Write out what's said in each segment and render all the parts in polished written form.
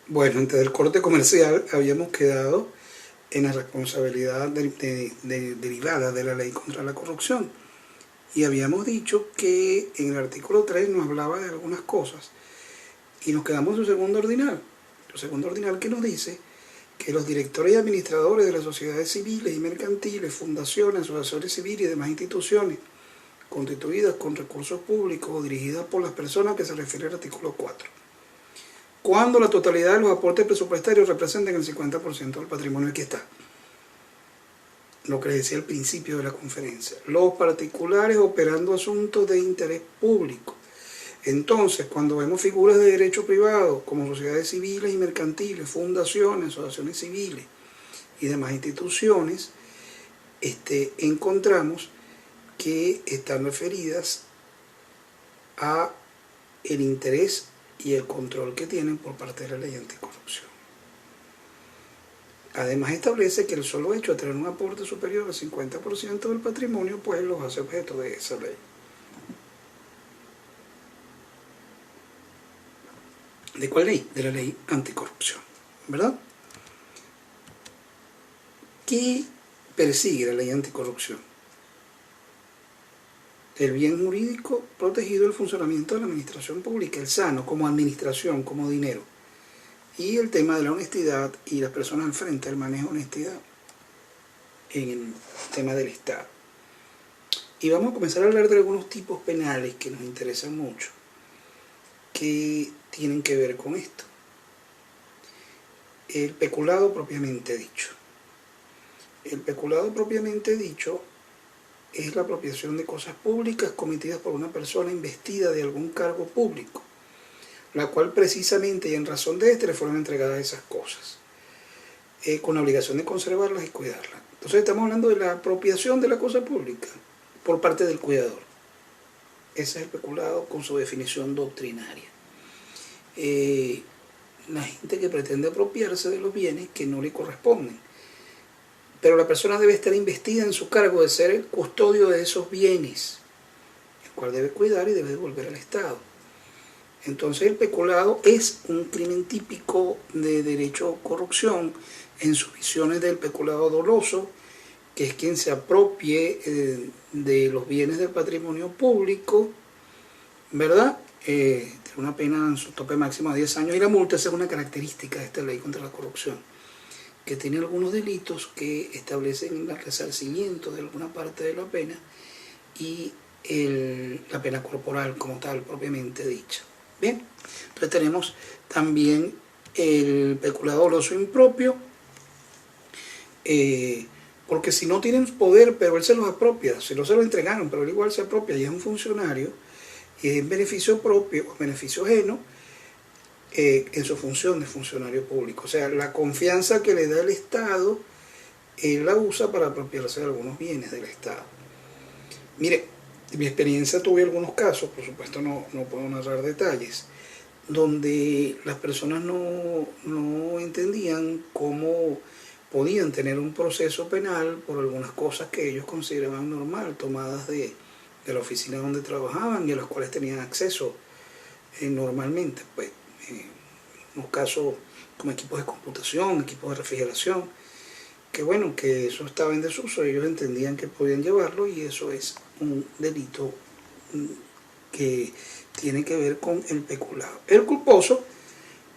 Bueno, antes del corte comercial habíamos quedado en la responsabilidad derivada de la ley contra la corrupción. Y habíamos dicho que en el artículo 3 nos hablaba de algunas cosas y nos quedamos en su segundo ordinal. El segundo ordinal que nos dice que los directores y administradores de las sociedades civiles y mercantiles, fundaciones, asociaciones civiles y demás instituciones constituidas con recursos públicos o dirigidas por las personas que se refiere al artículo 4, cuando la totalidad de los aportes presupuestarios representen el 50% del patrimonio. Aquí está lo que les decía al principio de la conferencia: los particulares operando asuntos de interés público. Entonces, cuando vemos figuras de derecho privado como sociedades civiles y mercantiles, fundaciones, asociaciones civiles y demás instituciones, encontramos que están referidas a el interés y el control que tienen por parte de la ley anticorrupción. Además establece que el solo hecho de tener un aporte superior al 50% del patrimonio pues los hace objeto de esa ley. ¿De cuál ley? De la ley anticorrupción, ¿verdad? ¿Qué persigue la ley anticorrupción? El bien jurídico protegido, el funcionamiento de la administración pública, el sano como administración, como dinero. Y el tema de la honestidad y las personas al frente del manejo de honestidad en el tema del Estado. Y vamos a comenzar a hablar de algunos tipos penales que nos interesan mucho, que tienen que ver con esto. El peculado propiamente dicho. El peculado propiamente dicho es la apropiación de cosas públicas cometidas por una persona investida de algún cargo público, la cual precisamente y en razón de le fueron entregadas esas cosas, con la obligación de conservarlas y cuidarlas. Entonces estamos hablando de la apropiación de la cosa pública por parte del cuidador. Ese es el peculado con su definición doctrinaria. La gente que pretende apropiarse de los bienes que no le corresponden. Pero la persona debe estar investida en su cargo de ser el custodio de esos bienes, el cual debe cuidar y debe devolver al Estado. Entonces el peculado es un crimen típico de derecho corrupción en sus visiones del peculado doloso, que es quien se apropie de los bienes del patrimonio público, ¿verdad? Tiene una pena en su tope máximo de 10 años y la multa. Esa es una característica de esta ley contra la corrupción, que tiene algunos delitos que establecen el resarcimiento de alguna parte de la pena y la pena corporal como tal, propiamente dicha. Bien, entonces tenemos también el peculado doloso impropio, porque si no tienen poder, pero él se los apropia, si no se lo entregaron, pero él igual se apropia y es un funcionario, y es en beneficio propio o beneficio ajeno, en su función de funcionario público. O sea, la confianza que le da el Estado, él la usa para apropiarse de algunos bienes del Estado. Mire, en mi experiencia tuve algunos casos, por supuesto no puedo narrar detalles, donde las personas no entendían cómo podían tener un proceso penal por algunas cosas que ellos consideraban normal, tomadas de la oficina donde trabajaban y a las cuales tenían acceso normalmente, pues. En unos casos como equipos de computación, equipos de refrigeración, que bueno, que eso estaba en desuso, ellos entendían que podían llevarlo y eso es un delito que tiene que ver con el peculado. El culposo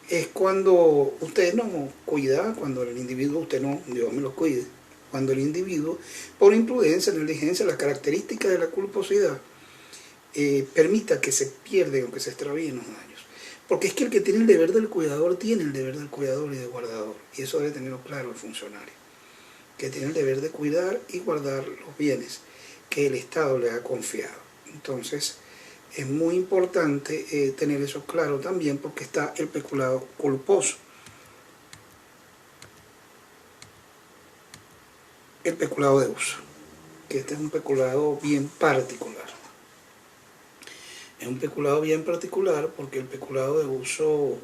es cuando usted no cuida, cuando el individuo, usted no, Dios me lo cuide, cuando el individuo, por imprudencia, negligencia, las características de la culposidad, permita que se pierden o que se extravíen los daños. Porque es que el que tiene el deber del cuidador tiene el deber del cuidador y de guardador. Y eso debe tenerlo claro el funcionario, que tiene el deber de cuidar y guardar los bienes que el Estado le ha confiado. Entonces es muy importante tener eso claro también, porque está el peculado culposo. El peculado de uso, que este es un peculado bien particular. Es un peculado bien particular porque el peculado de uso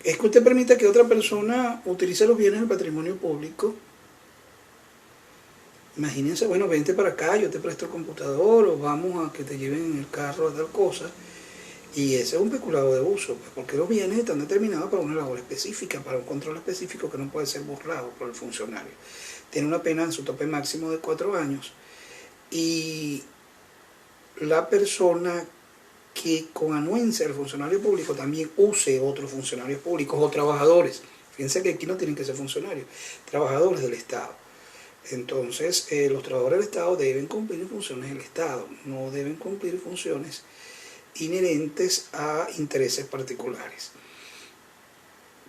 es que usted permite que otra persona utilice los bienes del patrimonio público. Imagínense, bueno, vente para acá, yo te presto el computador o vamos a que te lleven en el carro a tal cosa. Y ese es un peculado de uso, pues, porque los bienes están determinados para una labor específica, para un control específico que no puede ser burlado por el funcionario. Tiene una pena en su tope máximo de 4 años y la persona que con anuencia del funcionario público también use otros funcionarios públicos o trabajadores. Fíjense que aquí no tienen que ser funcionarios, trabajadores del Estado. Entonces, los trabajadores del Estado deben cumplir funciones del Estado, no deben cumplir funciones inherentes a intereses particulares.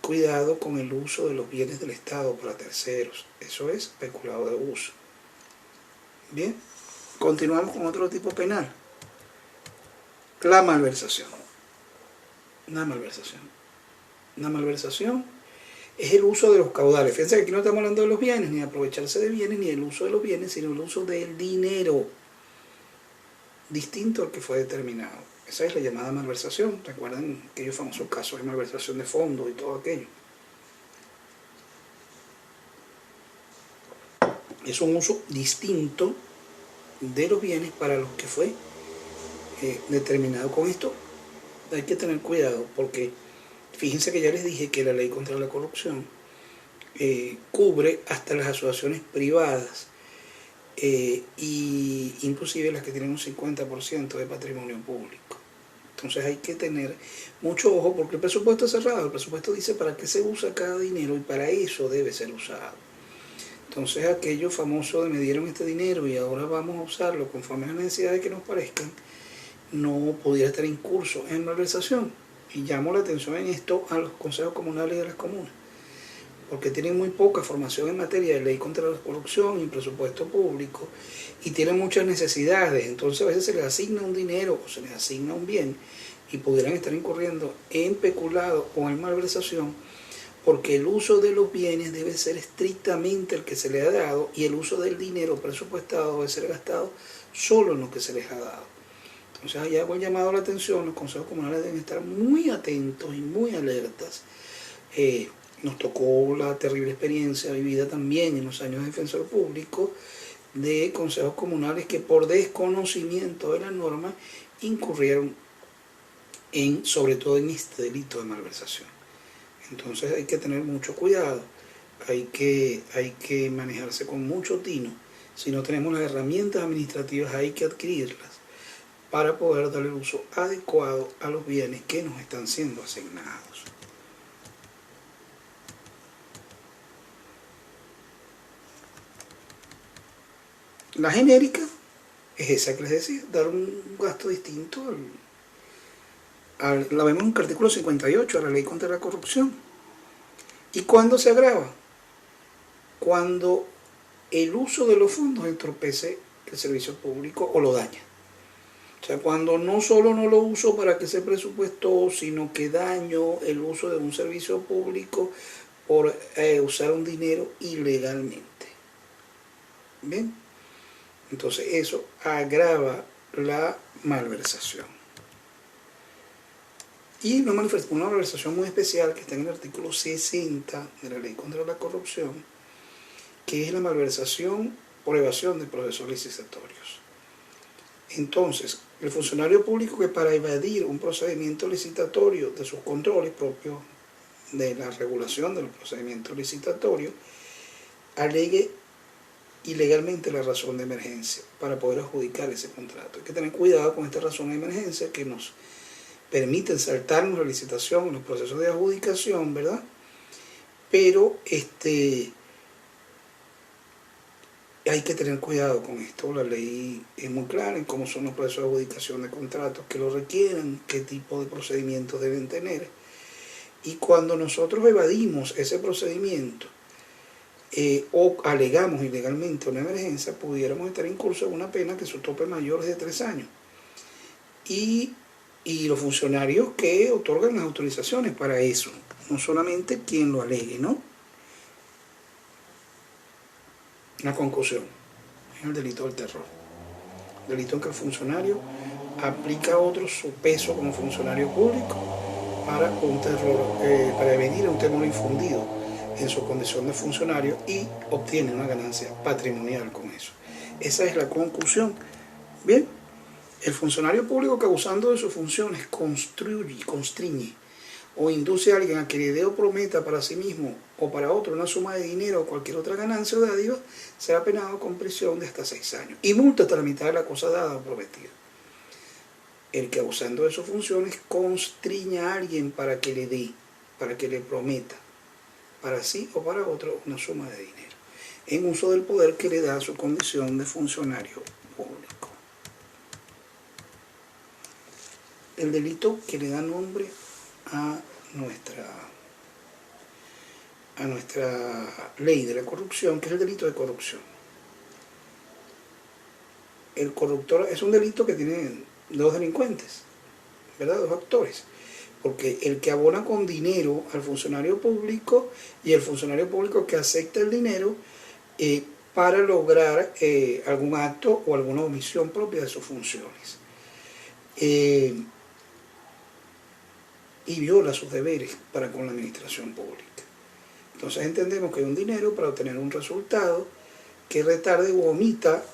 Cuidado con el uso de los bienes del Estado para terceros. Eso es peculado de uso. Bien, continuamos con otro tipo penal. La malversación. Una malversación. Una malversación es el uso de los caudales. Fíjense que aquí no estamos hablando de los bienes, ni de aprovecharse de bienes, ni del uso de los bienes, sino el uso del dinero, distinto al que fue determinado. Esa es la llamada malversación. ¿Recuerdan aquellos famosos casos de malversación de fondos y todo aquello? Es un uso distinto de los bienes para los que fue determinado. Con esto hay que tener cuidado porque fíjense que ya les dije que la ley contra la corrupción cubre hasta las asociaciones privadas y inclusive las que tienen un 50% de patrimonio público. Entonces hay que tener mucho ojo porque el presupuesto es cerrado. El presupuesto dice para qué se usa cada dinero y para eso debe ser usado. Entonces aquello famoso de me dieron este dinero y ahora vamos a usarlo conforme a las necesidades que nos parezcan, no pudiera estar en curso en malversación. Y llamo la atención en esto a los consejos comunales de las comunas, porque tienen muy poca formación en materia de ley contra la corrupción y presupuesto público, y tienen muchas necesidades. Entonces a veces se les asigna un dinero o se les asigna un bien y pudieran estar incurriendo en peculado o en malversación, porque el uso de los bienes debe ser estrictamente el que se le ha dado y el uso del dinero presupuestado debe ser gastado solo en lo que se les ha dado. Entonces ahí hago el llamado a la atención. Los consejos comunales deben estar muy atentos y muy alertas. Nos tocó la terrible experiencia vivida también en los años de defensor público de consejos comunales que por desconocimiento de la norma incurrieron sobre todo en este delito de malversación. Entonces hay que tener mucho cuidado, hay que manejarse con mucho tino. Si no tenemos las herramientas administrativas hay que adquirirlas para poder darle el uso adecuado a los bienes que nos están siendo asignados. La genérica es esa que les decía, dar un gasto distinto la vemos en el artículo 58 de la ley contra la corrupción. ¿Y cuándo se agrava? Cuando el uso de los fondos entorpece el servicio público o lo daña. O sea, cuando no solo no lo uso para que se presupuestó, sino que daño el uso de un servicio público por usar un dinero ilegalmente. Bien, entonces eso agrava la malversación. Y una malversación muy especial que está en el artículo 60 de la ley contra la corrupción, que es la malversación por evasión de procesos licitatorios. Entonces, el funcionario público que para evadir un procedimiento licitatorio de sus controles propios de la regulación de los procedimientos licitatorios, alegue ilegalmente la razón de emergencia para poder adjudicar ese contrato. Hay que tener cuidado con esta razón de emergencia que nos permiten saltarnos la licitación en los procesos de adjudicación, ¿verdad? Pero hay que tener cuidado con esto. La ley es muy clara en cómo son los procesos de adjudicación de contratos que lo requieran, qué tipo de procedimientos deben tener. Y cuando nosotros evadimos ese procedimiento o alegamos ilegalmente una emergencia, pudiéramos estar en curso de una pena que su tope mayor es de 3 años. Y los funcionarios que otorgan las autorizaciones para eso, no solamente quien lo alegue, ¿no? La concusión es el delito del terror. Delito en que el funcionario aplica a otros su peso como funcionario público para un terror, para evadir un temor infundido en su condición de funcionario y obtiene una ganancia patrimonial con eso. Esa es la concusión. Bien, El funcionario público que abusando de sus funciones constriñe o induce a alguien a que le dé o prometa para sí mismo o para otro una suma de dinero o cualquier otra ganancia o dádiva, será penado con prisión de hasta 6 años y multa hasta la mitad de la cosa dada o prometida. El que abusando de sus funciones constriña a alguien para que le dé, para que le prometa, para sí o para otro, una suma de dinero, en uso del poder que le da su condición de funcionario público. El delito que le da nombre a nuestra ley de la corrupción, que es el delito de corrupción. El corruptor es un delito que tiene dos delincuentes, ¿verdad? Dos actores. Porque el que abona con dinero al funcionario público y el funcionario público que acepta el dinero para lograr algún acto o alguna omisión propia de sus funciones. Y viola sus deberes para con la administración pública. Entonces entendemos que hay un dinero para obtener un resultado que retarde o omita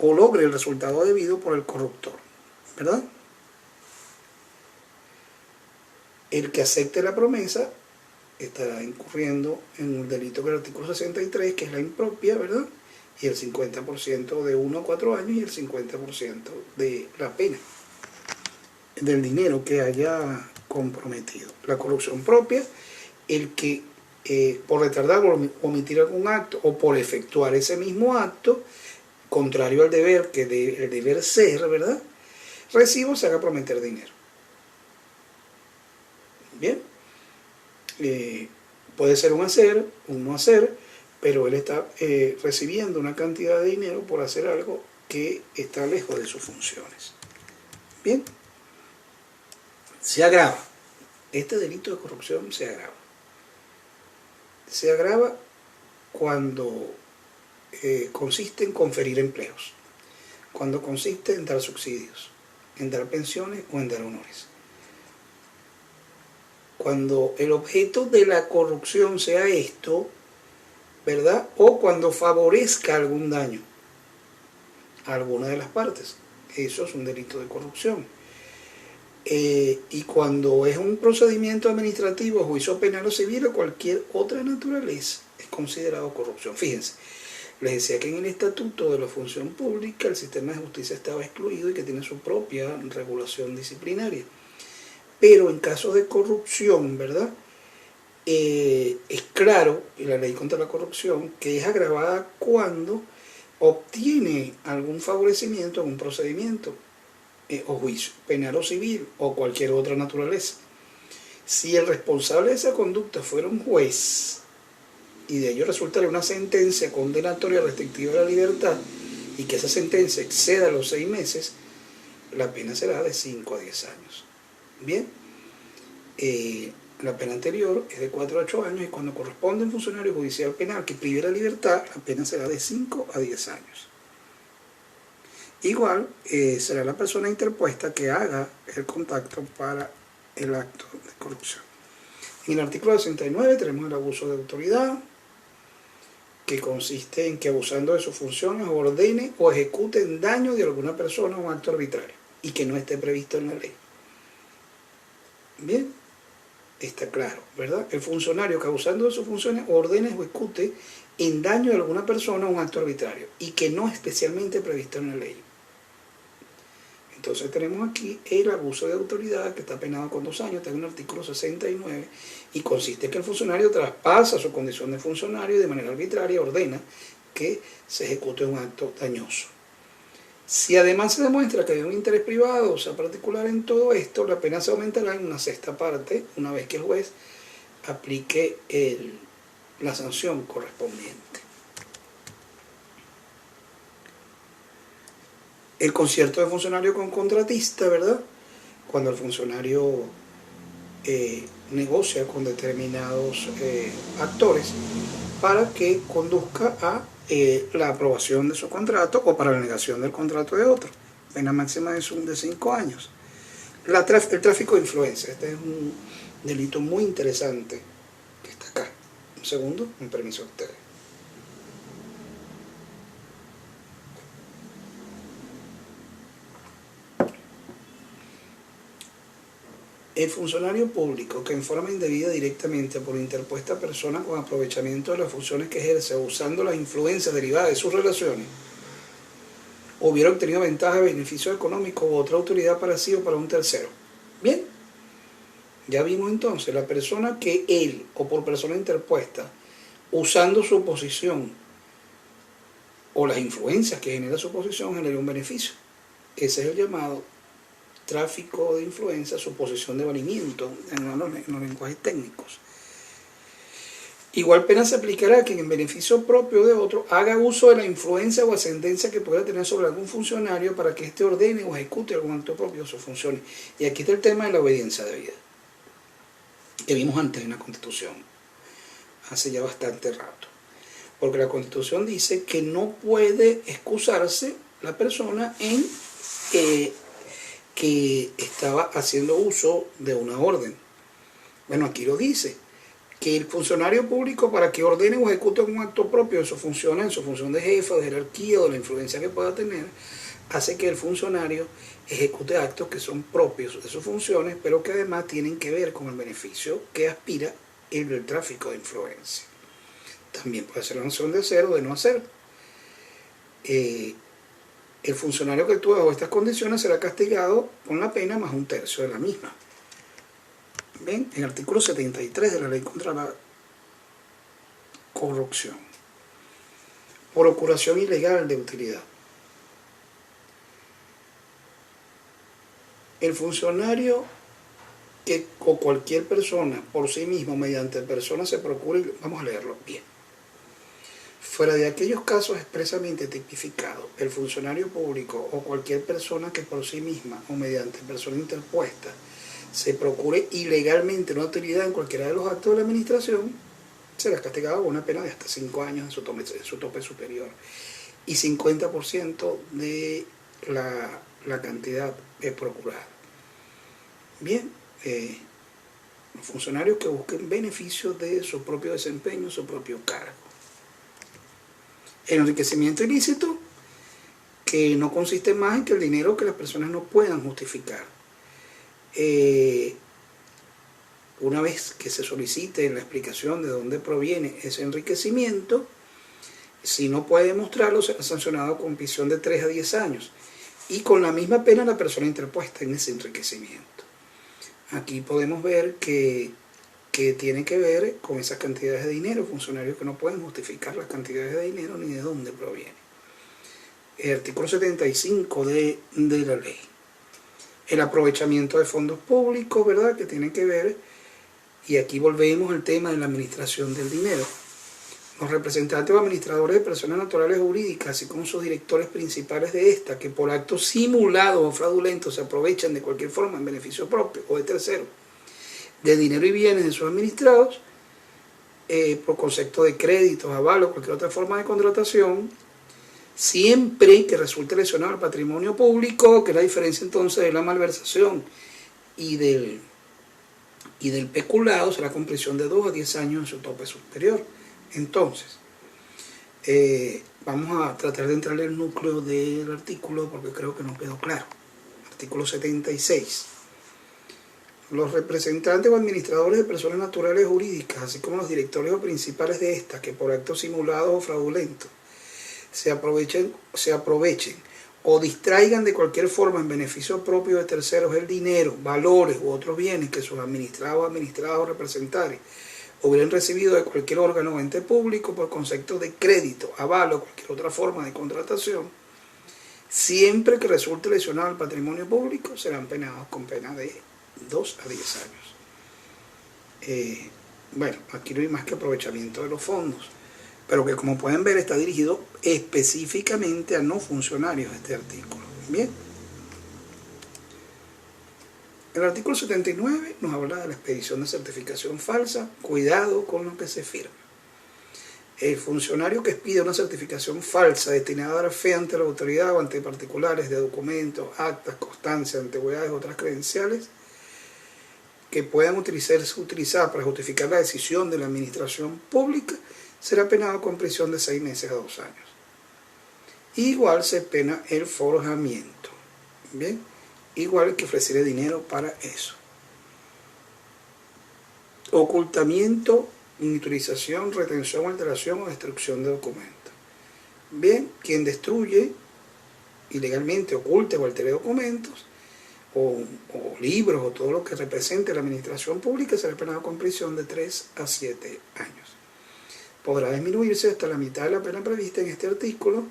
o logre el resultado debido por el corruptor, ¿verdad? El que acepte la promesa estará incurriendo en un delito que el artículo 63, que es la impropia, ¿verdad? Y el 50% de 1 a 4 años y el 50% de la pena del dinero que haya comprometido. La corrupción propia, el que por retardar o omitir algún acto o por efectuar ese mismo acto, contrario al deber, que el deber ser, ¿verdad? Recibo se haga prometer dinero. Bien, puede ser un hacer, un no hacer, pero él está recibiendo una cantidad de dinero por hacer algo que está lejos de sus funciones. Bien, se agrava. Este delito de corrupción se agrava. Se agrava cuando consiste en conferir empleos, cuando consiste en dar subsidios, en dar pensiones o en dar honores. Cuando el objeto de la corrupción sea esto, ¿verdad? O cuando favorezca algún daño a alguna de las partes. Eso es un delito de corrupción. Y cuando es un procedimiento administrativo, juicio penal o civil o cualquier otra naturaleza, es considerado corrupción. Fíjense, les decía que en el Estatuto de la Función Pública el sistema de justicia estaba excluido y que tiene su propia regulación disciplinaria. Pero en casos de corrupción, ¿verdad? Es claro, en la ley contra la corrupción, que es agravada cuando obtiene algún favorecimiento en un procedimiento o juicio, penal o civil, o cualquier otra naturaleza. Si el responsable de esa conducta fuera un juez, y de ello resultaría una sentencia condenatoria restrictiva de la libertad, y que esa sentencia exceda los 6 meses, la pena será de 5 a 10 años. Bien, la pena anterior es de 4 a 8 años, y cuando corresponde a un funcionario judicial penal que prive la libertad, la pena será de 5 a 10 años. Igual será la persona interpuesta que haga el contacto para el acto de corrupción. En el artículo 69 tenemos el abuso de autoridad, que consiste en que abusando de sus funciones ordene o ejecute en daño de alguna persona un acto arbitrario y que no esté previsto en la ley. Bien, está claro, ¿verdad? El funcionario que abusando de sus funciones ordene o ejecute en daño de alguna persona un acto arbitrario y que no es especialmente previsto en la ley. Entonces tenemos aquí el abuso de autoridad, que está penado con 2 años, está en el artículo 69, y consiste en que el funcionario traspasa su condición de funcionario y de manera arbitraria ordena que se ejecute un acto dañoso. Si además se demuestra que hay un interés privado, o sea, particular en todo esto, la pena se aumentará en una 1/6 parte, una vez que el juez aplique la sanción correspondiente. El concierto de funcionario con contratista, ¿verdad? Cuando el funcionario negocia con determinados actores para que conduzca a la aprobación de su contrato o para la negación del contrato de otro. Pena máxima de 5 años. El tráfico de influencia. Este es un delito muy interesante que está acá. Un segundo, un permiso a ustedes. El funcionario público que en forma indebida directamente por interpuesta persona con aprovechamiento de las funciones que ejerce o usando las influencias derivadas de sus relaciones, hubiera obtenido ventaja, beneficio económico u otra utilidad para sí o para un tercero. Bien, ya vimos entonces la persona que él o por persona interpuesta, usando su posición o las influencias que genera su posición, genera un beneficio. Ese es el llamado tráfico de influencia, suposición de valimiento en los lenguajes técnicos. Igual pena se aplicará a quien en beneficio propio de otro haga uso de la influencia o ascendencia que pueda tener sobre algún funcionario para que éste ordene o ejecute algún acto propio de sus funciones. Y aquí está el tema de la obediencia debida, que vimos antes en la Constitución, hace ya bastante rato. Porque la Constitución dice que no puede excusarse la persona en que estaba haciendo uso de una orden. Bueno, aquí lo dice, que el funcionario público para que ordene o ejecute un acto propio de sus funciones, en su función de jefe, de jerarquía o de la influencia que pueda tener, hace que el funcionario ejecute actos que son propios de sus funciones, pero que además tienen que ver con el beneficio que aspira el tráfico de influencia. También puede ser una opción de hacer o de no hacer. El funcionario que actúe bajo estas condiciones será castigado con la pena más un tercio de la misma. ¿Ven? En el artículo 73 de la Ley contra la Corrupción. Procuración ilegal de utilidad. El funcionario que o cualquier persona por sí mismo mediante persona se procure, vamos a leerlo bien. Fuera de aquellos casos expresamente tipificados, el funcionario público o cualquier persona que por sí misma o mediante persona interpuesta se procure ilegalmente una utilidad en cualquiera de los actos de la administración, será castigado con una pena de hasta 5 años en su tope superior y 50% de la cantidad procurada. Bien, los funcionarios que busquen beneficios de su propio desempeño, su propio cargo. El enriquecimiento ilícito, que no consiste más en que el dinero que las personas no puedan justificar. Una vez que se solicite la explicación de dónde proviene ese enriquecimiento, si no puede demostrarlo, será sancionado con prisión de 3 a 10 años y con la misma pena la persona interpuesta en ese enriquecimiento. Aquí podemos ver que tiene que ver con esas cantidades de dinero, funcionarios que no pueden justificar las cantidades de dinero ni de dónde proviene. El artículo 75 de la ley. El aprovechamiento de fondos públicos, ¿verdad? Que tiene que ver, y aquí volvemos al tema de la administración del dinero. Los representantes o administradores de personas naturales o jurídicas, así como sus directores principales de esta, que por actos simulados o fraudulentos se aprovechan de cualquier forma en beneficio propio o de terceros, de dinero y bienes de sus administrados, por concepto de créditos, avalos, cualquier otra forma de contratación, siempre que resulte lesionado el patrimonio público, que es la diferencia entonces de la malversación y del peculado, será con prisión de 2 a 10 años en su tope superior. Entonces, vamos a tratar de entrarle al núcleo del artículo porque creo que no quedó claro. Artículo 76. Los representantes o administradores de personas naturales o jurídicas, así como los directores o principales de estas, que por actos simulados o fraudulentos se aprovechen o distraigan de cualquier forma en beneficio propio de terceros el dinero, valores u otros bienes que sus administrados o representantes hubieran recibido de cualquier órgano o ente público por concepto de crédito, avalo o cualquier otra forma de contratación, siempre que resulte lesionado el patrimonio público, serán penados con pena de 2 a 10 años. Bueno, aquí no hay más que aprovechamiento de los fondos, pero que como pueden ver está dirigido específicamente a no funcionarios este artículo. Bien. El artículo 79 nos habla de la expedición de certificación falsa. Cuidado con lo que se firma. El funcionario que expide una certificación falsa destinada a dar fe ante la autoridad o ante particulares de documentos, actas, constancias, antigüedades o otras credenciales que puedan utilizar para justificar la decisión de la administración pública, será penado con prisión de 6 meses a 2 años. Igual se pena el forjamiento. Bien, igual que ofrecerle dinero para eso. Ocultamiento, inutilización, retención, alteración o destrucción de documentos. Bien, quien destruye ilegalmente, oculte o altere documentos, o libros, o todo lo que represente la administración pública, será penado con prisión de 3 a 7 años. Podrá disminuirse hasta la mitad de la pena prevista en este artículo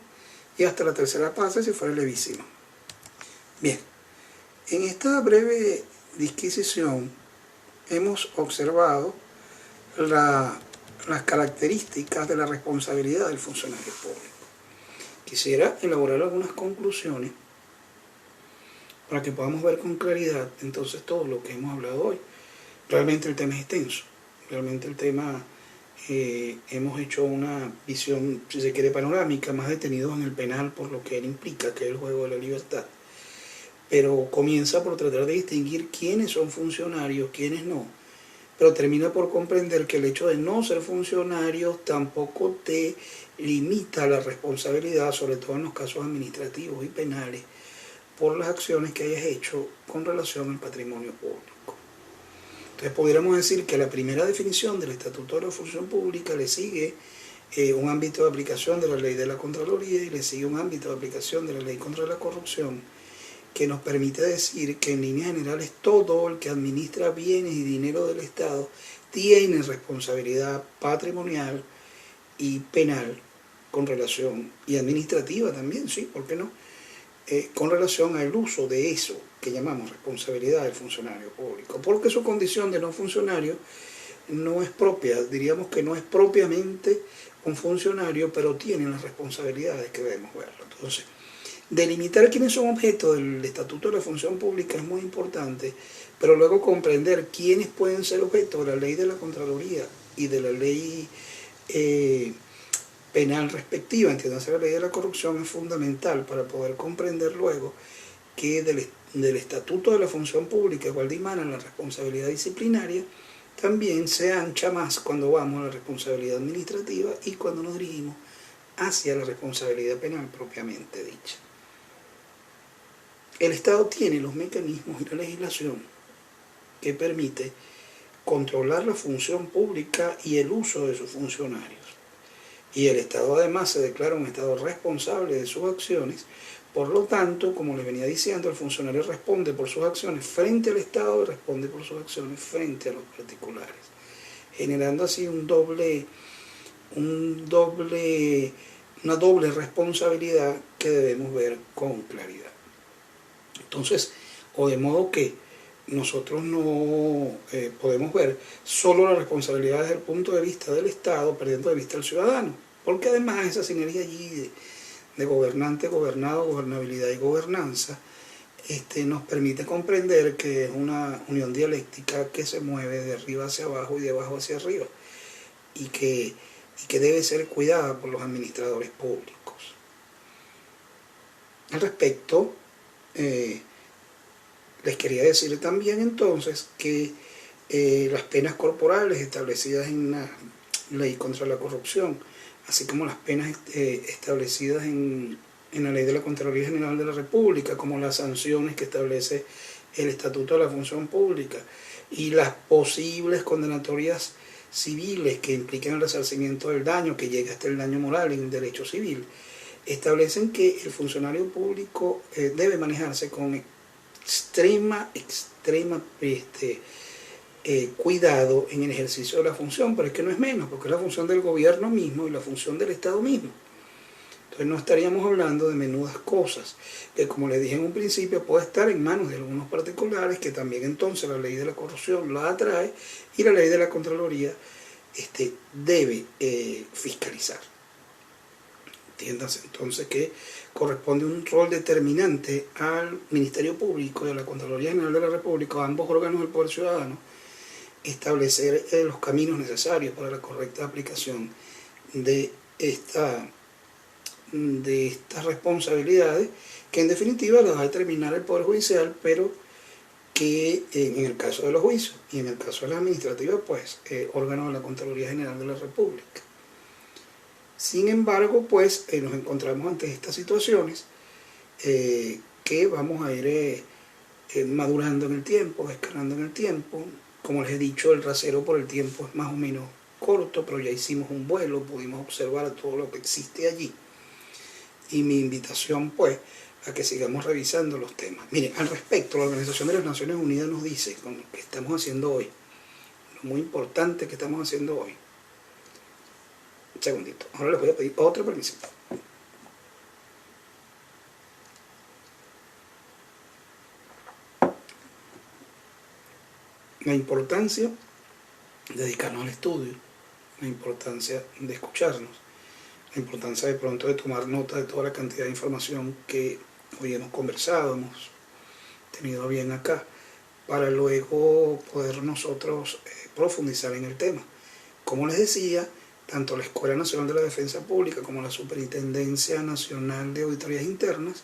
y hasta la tercera parte si fuera levísimo. Bien, en esta breve disquisición hemos observado las características de la responsabilidad del funcionario público. Quisiera elaborar algunas conclusiones para que podamos ver con claridad entonces todo lo que hemos hablado hoy. Realmente el tema es extenso, realmente el tema hemos hecho una visión, si se quiere, panorámica, más detenidos en el penal por lo que él implica, que es el juego de la libertad. Pero comienza por tratar de distinguir quiénes son funcionarios, quiénes no. Pero termina por comprender que el hecho de no ser funcionario tampoco te limita la responsabilidad, sobre todo en los casos administrativos y penales, por las acciones que hayas hecho con relación al patrimonio público. Entonces pudiéramos decir que la primera definición del Estatuto de la Función Pública le sigue un ámbito de aplicación de la Ley de la Contraloría y le sigue un ámbito de aplicación de la Ley contra la Corrupción, que nos permite decir que en líneas generales todo el que administra bienes y dinero del Estado tiene responsabilidad patrimonial y penal con relación, y administrativa también, sí, ¿por qué no? Con relación al uso de eso que llamamos responsabilidad del funcionario público, porque su condición de no funcionario no es propia, diríamos que no es propiamente un funcionario, pero tiene las responsabilidades que debemos verlo. Entonces, delimitar quiénes son objeto del Estatuto de la Función Pública es muy importante, pero luego comprender quiénes pueden ser objeto de la Ley de la Contraloría y de la Ley penal respectiva, entiéndase la Ley de la Corrupción, es fundamental para poder comprender luego que del Estatuto de la Función Pública, cual dimana la responsabilidad disciplinaria, también se ancha más cuando vamos a la responsabilidad administrativa y cuando nos dirigimos hacia la responsabilidad penal propiamente dicha. El Estado tiene los mecanismos y la legislación que permite controlar la función pública y el uso de sus funcionarios. Y el Estado además se declara un Estado responsable de sus acciones. Por lo tanto, como les venía diciendo, el funcionario responde por sus acciones frente al Estado y responde por sus acciones frente a los particulares, generando así una doble responsabilidad que debemos ver con claridad. Entonces, o de modo que nosotros no podemos ver solo la responsabilidad desde el punto de vista del Estado, perdiendo de vista al ciudadano, porque además esa sinergia allí de gobernante, gobernado, gobernabilidad y gobernanza nos permite comprender que es una unión dialéctica que se mueve de arriba hacia abajo y de abajo hacia arriba, y que debe ser cuidada por los administradores públicos. Al respecto, les quería decir también entonces que las penas corporales establecidas en la Ley contra la Corrupción, así como las penas establecidas en la Ley de la Contraloría General de la República, como las sanciones que establece el Estatuto de la Función Pública y las posibles condenatorias civiles que implican el resarcimiento del daño, que llega hasta el daño moral en el derecho civil, establecen que el funcionario público debe manejarse con extrema cuidado en el ejercicio de la función, pero es que no es menos, porque es la función del gobierno mismo y la función del Estado mismo. Entonces no estaríamos hablando de menudas cosas, que como les dije en un principio puede estar en manos de algunos particulares, que también entonces la Ley de la Corrupción la atrae y la Ley de la Contraloría debe fiscalizar. Entiéndase entonces que corresponde un rol determinante al Ministerio Público y a la Contraloría General de la República, a ambos órganos del Poder Ciudadano, establecer los caminos necesarios para la correcta aplicación de estas responsabilidades, que en definitiva las va a determinar el Poder Judicial, pero que en el caso de los juicios y en el caso de las administrativas, pues órgano de la Contraloría General de la República. Sin embargo, pues nos encontramos ante estas situaciones que vamos a ir madurando en el tiempo, escalando en el tiempo, Como les he dicho, el rasero por el tiempo es más o menos corto, pero ya hicimos un vuelo, pudimos observar todo lo que existe allí. Y mi invitación, pues, a que sigamos revisando los temas. Miren, al respecto, la Organización de las Naciones Unidas nos dice, con lo que estamos haciendo hoy, lo muy importante que estamos haciendo hoy. Un segundito, ahora les voy a pedir otro permiso. La importancia de dedicarnos al estudio, la importancia de escucharnos, la importancia de pronto de tomar nota de toda la cantidad de información que hoy hemos conversado, hemos tenido bien acá, para luego poder nosotros profundizar en el tema. Como les decía, tanto la Escuela Nacional de la Defensa Pública como la Superintendencia Nacional de Auditorías Internas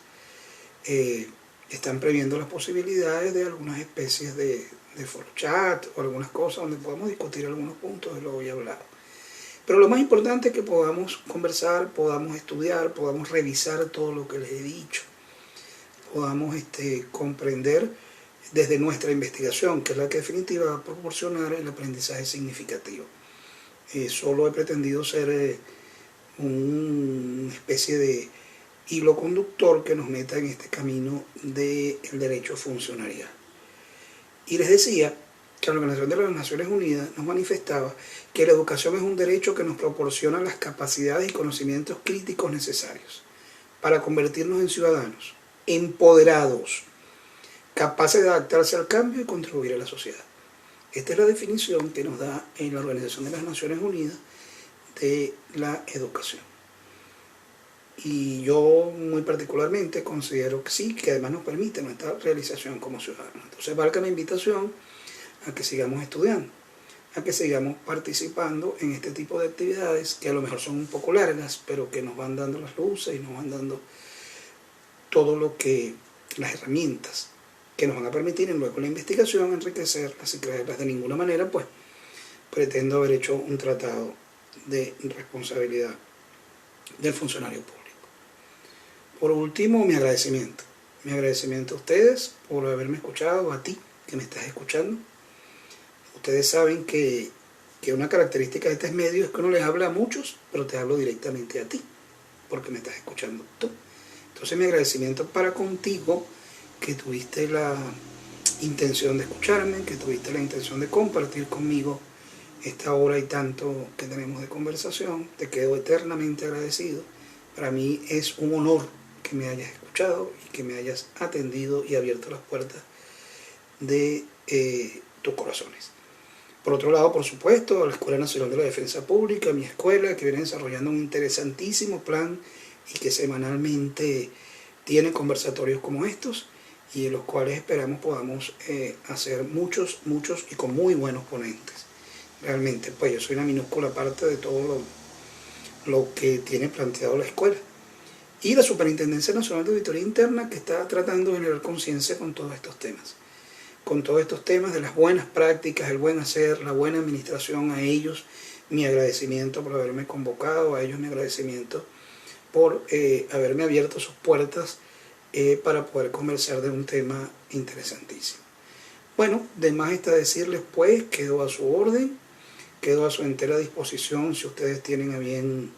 están previendo las posibilidades de algunas especies de foro chat o algunas cosas donde podamos discutir algunos puntos de lo hoy hablado. Pero lo más importante es que podamos conversar, podamos estudiar, podamos revisar todo lo que les he dicho, podamos comprender desde nuestra investigación, que es la que definitiva va a proporcionar el aprendizaje significativo. Solo he pretendido ser una especie de hilo conductor que nos meta en este camino del derecho funcionarial. Y les decía que la Organización de las Naciones Unidas nos manifestaba que la educación es un derecho que nos proporciona las capacidades y conocimientos críticos necesarios para convertirnos en ciudadanos empoderados, capaces de adaptarse al cambio y contribuir a la sociedad. Esta es la definición que nos da en la Organización de las Naciones Unidas de la educación. Y yo muy particularmente considero que sí, que además nos permite nuestra realización como ciudadanos. Entonces valga mi invitación a que sigamos estudiando, a que sigamos participando en este tipo de actividades que a lo mejor son un poco largas, pero que nos van dando las luces y nos van dando todo lo que, las herramientas que nos van a permitir en luego la investigación enriquecerlas y creerlas. De ninguna manera, pues, pretendo haber hecho un tratado de responsabilidad del funcionario público. Por último, mi agradecimiento. Mi agradecimiento a ustedes por haberme escuchado, a ti que me estás escuchando. Ustedes saben que una característica de este medio es que uno les habla a muchos, pero te hablo directamente a ti, porque me estás escuchando tú. Entonces mi agradecimiento para contigo, que tuviste la intención de escucharme, que tuviste la intención de compartir conmigo esta hora y tanto que tenemos de conversación. Te quedo eternamente agradecido. Para mí es un honor que me hayas escuchado y que me hayas atendido y abierto las puertas de tus corazones. Por otro lado, por supuesto, la Escuela Nacional de la Defensa Pública, mi escuela, que viene desarrollando un interesantísimo plan y que semanalmente tiene conversatorios como estos y en los cuales esperamos podamos hacer muchos y con muy buenos ponentes. Realmente, pues yo soy una minúscula parte de todo lo que tiene planteado la escuela. Y la Superintendencia Nacional de Auditoría Interna, que está tratando de generar conciencia con todos estos temas. Con todos estos temas de las buenas prácticas, el buen hacer, la buena administración. A ellos mi agradecimiento por haberme convocado, a ellos mi agradecimiento por haberme abierto sus puertas para poder conversar de un tema interesantísimo. Bueno, de más está decirles pues, quedo a su orden, quedo a su entera disposición si ustedes tienen a bien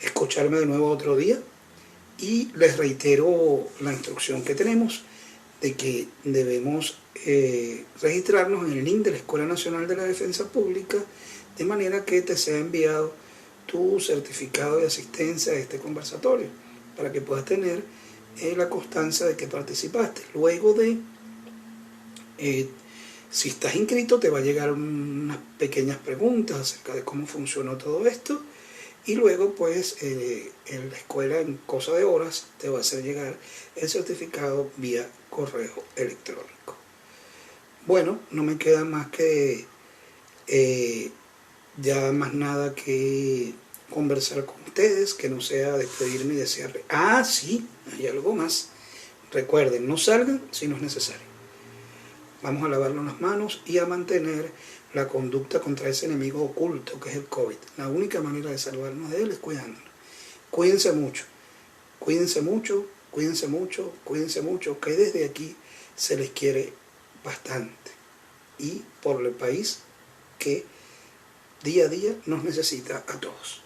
escucharme de nuevo otro día. Y les reitero la instrucción que tenemos de que debemos registrarnos en el link de la Escuela Nacional de la Defensa Pública, de manera que te sea enviado tu certificado de asistencia a este conversatorio, para que puedas tener la constancia de que participaste. Luego de, si estás inscrito, te va a llegar unas pequeñas preguntas acerca de cómo funcionó todo esto, y luego pues en la escuela en cosa de horas te va a hacer llegar el certificado vía correo electrónico. Bueno, no me queda más que ya más nada que conversar con ustedes, que no sea despedirme y desearle. Ah, sí, hay algo más. Recuerden, no salgan si no es necesario. Vamos a lavarnos las manos y a mantener la conducta contra ese enemigo oculto que es el COVID. La única manera de salvarnos de él es cuidándonos. Cuídense mucho, cuídense mucho, cuídense mucho, cuídense mucho, que desde aquí se les quiere bastante. y por el país que día a día nos necesita a todos.